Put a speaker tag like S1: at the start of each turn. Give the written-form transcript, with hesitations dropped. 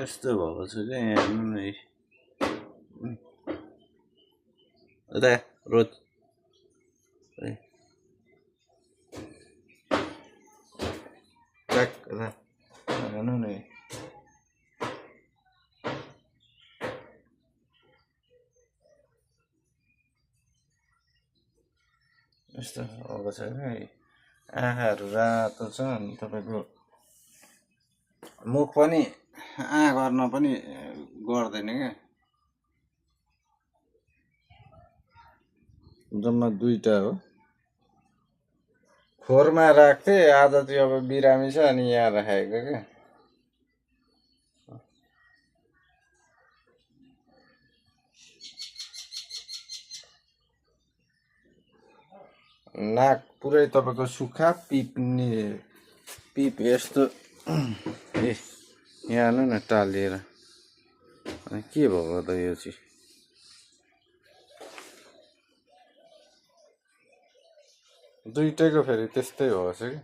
S1: यस्तो भएको छ क्या यहाँ हेर्नु न यता रोज हेर्नु न यस्तो भएको छ क्या आँखाहरू रातो छ अनि तपाईँको मुख पनि गर्न पनि गर्दैन क्या जम्मा दुईटा हो खोरमा राख्थे आज चाहिँ अब बिरामी छ अनि यहाँ राखेको क्या नाक पुरै तपाईँको सुक्खा पिप्ने पिप यस्तो ए यहाँ हेर्नु न टालिएर अनि के भएको त यो चाहिँ दुईटैको फेरि त्यस्तै भएको छ कि